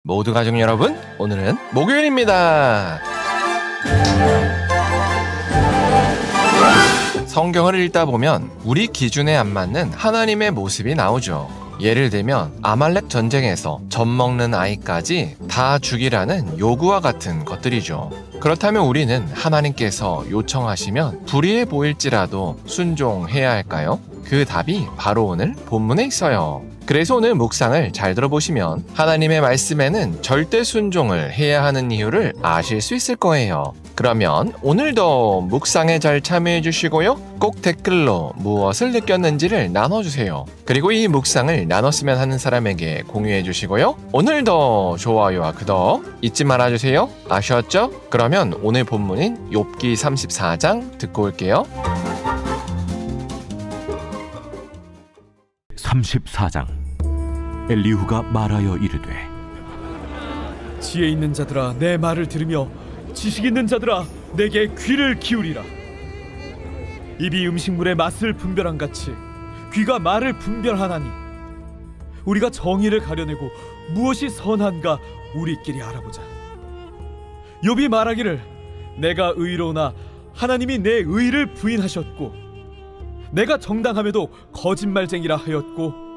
모두 가족 여러분, 오늘은 목요일입니다. 성경을 읽다 보면 우리 기준에 안 맞는 하나님의 모습이 나오죠. 예를 들면 아말렉 전쟁에서 젖 먹는 아이까지 다 죽이라는 요구와 같은 것들이죠. 그렇다면 우리는 하나님께서 요청하시면 불의해 보일지라도 순종해야 할까요? 그 답이 바로 오늘 본문에 있어요. 그래서 오늘 묵상을 잘 들어보시면 하나님의 말씀에는 절대 순종을 해야 하는 이유를 아실 수 있을 거예요. 그러면 오늘도 묵상에 잘 참여해 주시고요. 꼭 댓글로 무엇을 느꼈는지를 나눠주세요. 그리고 이 묵상을 나눴으면 하는 사람에게 공유해 주시고요. 오늘도 좋아요와 구독 잊지 말아주세요. 아셨죠? 그러면 오늘 본문인 욥기 34장 듣고 올게요. 34장. 엘리후가 말하여 이르되, 지혜 있는 자들아 내 말을 들으며 지식 있는 자들아 내게 귀를 기울이라. 입이 음식물의 맛을 분별한 같이 귀가 말을 분별하나니 우리가 정의를 가려내고 무엇이 선한가 우리끼리 알아보자. 욥이 말하기를 내가 의로우나 하나님이 내 의를 부인하셨고 내가 정당함에도 거짓말쟁이라 하였고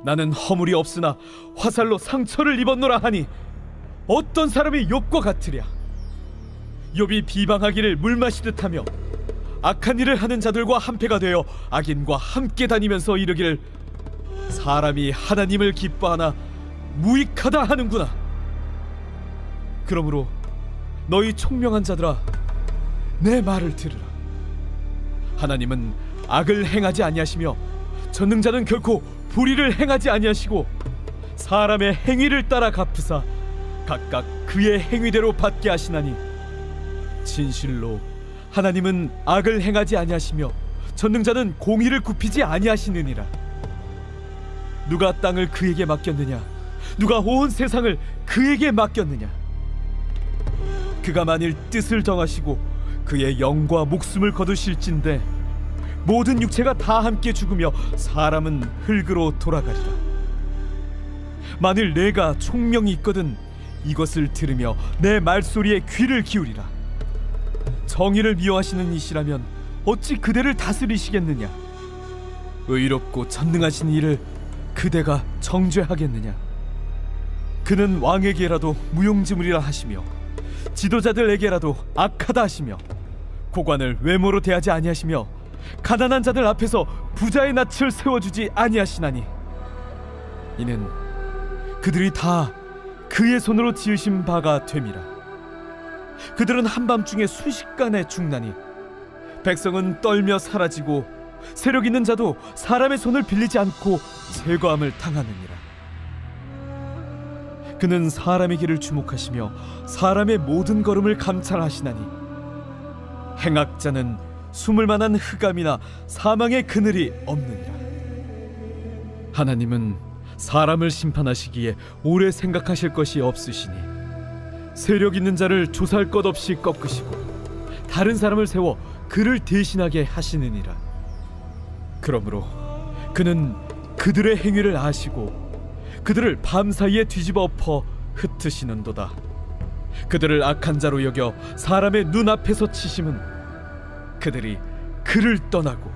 나는 허물이 없으나 화살로 상처를 입었노라 하니 어떤 사람이 욥과 같으랴. 욥이 비방하기를 물 마시듯 하며 악한 일을 하는 자들과 한패가 되어 악인과 함께 다니면서 이르기를 사람이 하나님을 기뻐하나 무익하다 하는구나. 그러므로 너희 총명한 자들아 내 말을 들으라. 하나님은 악을 행하지 아니하시며 전능자는 결코 불의를 행하지 아니하시고 사람의 행위를 따라 갚으사 각각 그의 행위대로 받게 하시나니 진실로 하나님은 악을 행하지 아니하시며 전능자는 공의를 굽히지 아니하시느니라. 누가 땅을 그에게 맡겼느냐? 누가 온 세상을 그에게 맡겼느냐? 그가 만일 뜻을 정하시고 그의 영과 목숨을 거두실진데 모든 육체가 다 함께 죽으며 사람은 흙으로 돌아가리라. 만일 내가 총명이 있거든 이것을 들으며 내 말소리에 귀를 기울이라. 정의를 미워하시는 이시라면 어찌 그대를 다스리시겠느냐? 의롭고 전능하신 이를 그대가 정죄하겠느냐? 그는 왕에게라도 무용지물이라 하시며 지도자들에게라도 악하다 하시며 고관을 외모로 대하지 아니하시며 가난한 자들 앞에서 부자의 낯을 세워주지 아니하시나니 이는 그들이 다 그의 손으로 지으신 바가 됨이라. 그들은 한밤중에 순식간에 죽나니 백성은 떨며 사라지고 세력 있는 자도 사람의 손을 빌리지 않고 제거함을 당하느니라. 그는 사람의 길을 주목하시며 사람의 모든 걸음을 감찰하시나니 행악자는 숨을 만한 흑암이나 사망의 그늘이 없느니라. 하나님은 사람을 심판하시기에 오래 생각하실 것이 없으시니 세력 있는 자를 조사할 것 없이 꺾으시고 다른 사람을 세워 그를 대신하게 하시느니라. 그러므로 그는 그들의 행위를 아시고 그들을 밤사이에 뒤집어 엎어 흩으시는도다. 그들을 악한 자로 여겨 사람의 눈앞에서 치심은 그들이 그를 떠나고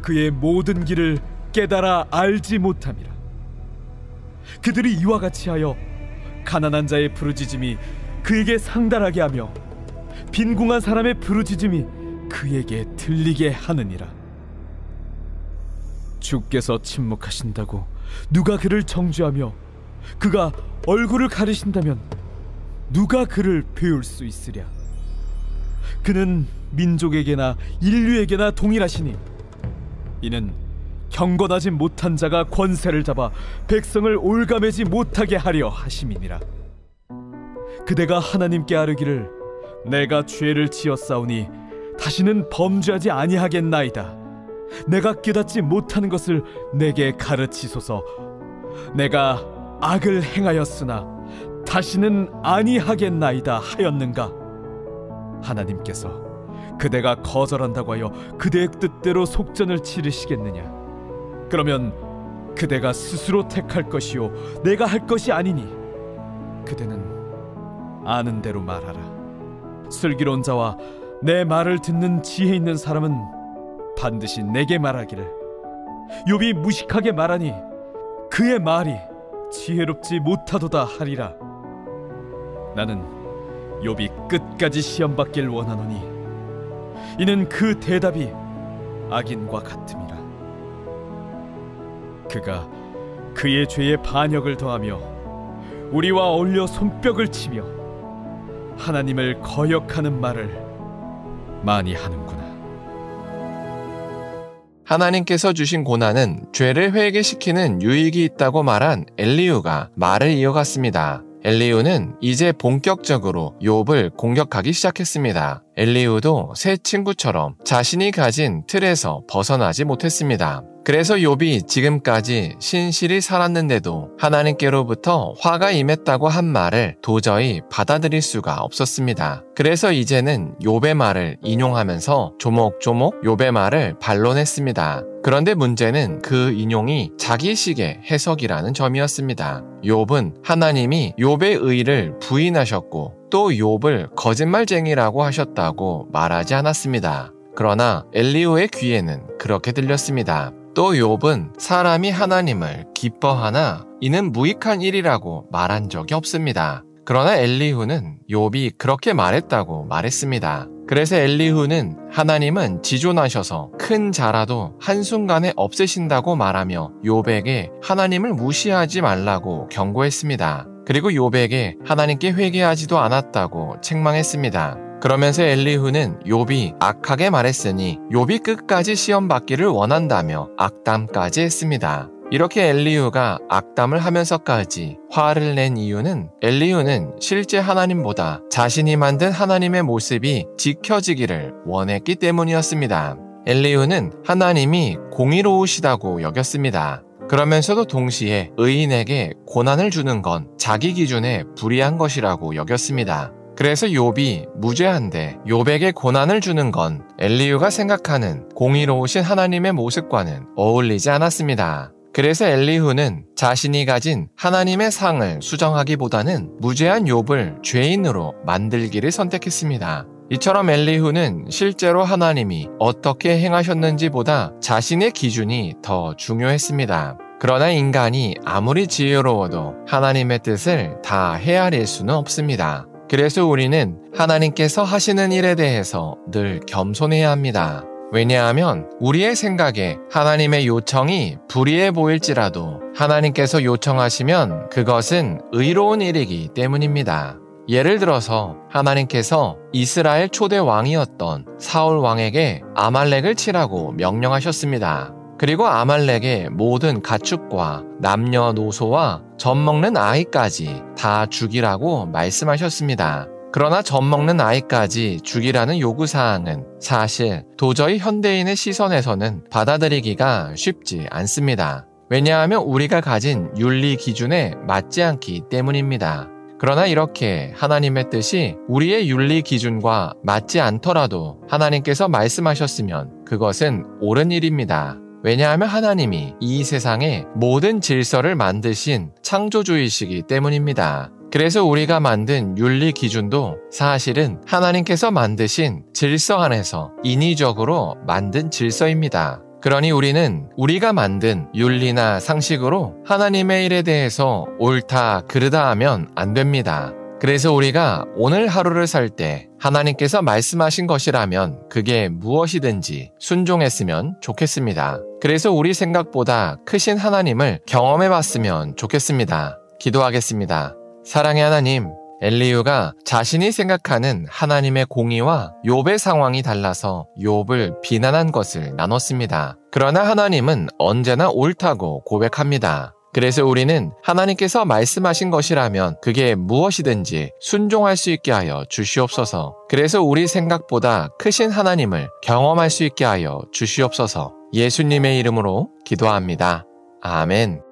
그의 모든 길을 깨달아 알지 못함이라. 그들이 이와 같이 하여 가난한 자의 부르짖음이 그에게 상달하게 하며 빈궁한 사람의 부르짖음이 그에게 들리게 하느니라. 주께서 침묵하신다고 누가 그를 정죄하며 그가 얼굴을 가리신다면 누가 그를 배울 수 있으랴. 그는 민족에게나 인류에게나 동일하시니 이는 경건하지 못한 자가 권세를 잡아 백성을 올가매지 못하게 하려 하심이니라. 그대가 하나님께 아뢰기를 내가 죄를 지었사오니 다시는 범죄하지 아니하겠나이다. 내가 깨닫지 못하는 것을 내게 가르치소서. 내가 악을 행하였으나 다시는 아니하겠나이다 하였는가? 하나님께서 그대가 거절한다고 하여 그대의 뜻대로 속전을 치르시겠느냐? 그러면 그대가 스스로 택할 것이요 내가 할 것이 아니니 그대는 아는 대로 말하라. 슬기로운 자와 내 말을 듣는 지혜 있는 사람은 반드시 내게 말하기를, 욥이 무식하게 말하니 그의 말이 지혜롭지 못하도다 하리라. 나는 욥이 끝까지 시험받길 원하노니 이는 그 대답이 악인과 같음이라. 그가 그의 죄에 반역을 더하며 우리와 어울려 손뼉을 치며 하나님을 거역하는 말을 많이 하는구나. 하나님께서 주신 고난은 죄를 회개시키는 유익이 있다고 말한 엘리후가 말을 이어갔습니다. 엘리후는 이제 본격적으로 욥을 공격하기 시작했습니다. 엘리후도 새 친구처럼 자신이 가진 틀에서 벗어나지 못했습니다. 그래서 욥이 지금까지 신실히 살았는데도 하나님께로부터 화가 임했다고 한 말을 도저히 받아들일 수가 없었습니다. 그래서 이제는 욥의 말을 인용하면서 조목조목 욥의 말을 반론했습니다. 그런데 문제는 그 인용이 자기식의 해석이라는 점이었습니다. 욥은 하나님이 욥의 의를 부인하셨고 또 욥을 거짓말쟁이라고 하셨다고 말하지 않았습니다. 그러나 엘리후의 귀에는 그렇게 들렸습니다. 또 욥은 사람이 하나님을 기뻐하나 이는 무익한 일이라고 말한 적이 없습니다. 그러나 엘리후는 욥이 그렇게 말했다고 말했습니다. 그래서 엘리후는 하나님은 지존하셔서 큰 자라도 한순간에 없애신다고 말하며 욥에게 하나님을 무시하지 말라고 경고했습니다. 그리고 욥에게 하나님께 회개하지도 않았다고 책망했습니다. 그러면서 엘리후는 욥이 악하게 말했으니 욥이 끝까지 시험받기를 원한다며 악담까지 했습니다. 이렇게 엘리후가 악담을 하면서까지 화를 낸 이유는 엘리후는 실제 하나님보다 자신이 만든 하나님의 모습이 지켜지기를 원했기 때문이었습니다. 엘리후는 하나님이 공의로우시다고 여겼습니다. 그러면서도 동시에 의인에게 고난을 주는 건 자기 기준에 불의한 것이라고 여겼습니다. 그래서 욥이 무죄한데 욥에게 고난을 주는 건 엘리후가 생각하는 공의로우신 하나님의 모습과는 어울리지 않았습니다. 그래서 엘리후는 자신이 가진 하나님의 상을 수정하기보다는 무죄한 욥을 죄인으로 만들기를 선택했습니다. 이처럼 엘리후는 실제로 하나님이 어떻게 행하셨는지보다 자신의 기준이 더 중요했습니다. 그러나 인간이 아무리 지혜로워도 하나님의 뜻을 다 헤아릴 수는 없습니다. 그래서 우리는 하나님께서 하시는 일에 대해서 늘 겸손해야 합니다. 왜냐하면 우리의 생각에 하나님의 요청이 불의해 보일지라도 하나님께서 요청하시면 그것은 의로운 일이기 때문입니다. 예를 들어서 하나님께서 이스라엘 초대 왕이었던 사울 왕에게 아말렉을 치라고 명령하셨습니다. 그리고 아말렉의 모든 가축과 남녀노소와 젖먹는 아이까지 다 죽이라고 말씀하셨습니다. 그러나 젖먹는 아이까지 죽이라는 요구사항은 사실 도저히 현대인의 시선에서는 받아들이기가 쉽지 않습니다. 왜냐하면 우리가 가진 윤리 기준에 맞지 않기 때문입니다. 그러나 이렇게 하나님의 뜻이 우리의 윤리 기준과 맞지 않더라도 하나님께서 말씀하셨으면 그것은 옳은 일입니다. 왜냐하면 하나님이 이 세상의 모든 질서를 만드신 창조주이시기 때문입니다. 그래서 우리가 만든 윤리 기준도 사실은 하나님께서 만드신 질서 안에서 인위적으로 만든 질서입니다. 그러니 우리는 우리가 만든 윤리나 상식으로 하나님의 일에 대해서 옳다 그르다 하면 안 됩니다. 그래서 우리가 오늘 하루를 살 때 하나님께서 말씀하신 것이라면 그게 무엇이든지 순종했으면 좋겠습니다. 그래서 우리 생각보다 크신 하나님을 경험해 봤으면 좋겠습니다. 기도하겠습니다. 사랑의 하나님, 엘리후가 자신이 생각하는 하나님의 공의와 욥의 상황이 달라서 욥을 비난한 것을 나눴습니다. 그러나 하나님은 언제나 옳다고 고백합니다. 그래서 우리는 하나님께서 말씀하신 것이라면 그게 무엇이든지 순종할 수 있게 하여 주시옵소서. 그래서 우리 생각보다 크신 하나님을 경험할 수 있게 하여 주시옵소서. 예수님의 이름으로 기도합니다. 아멘.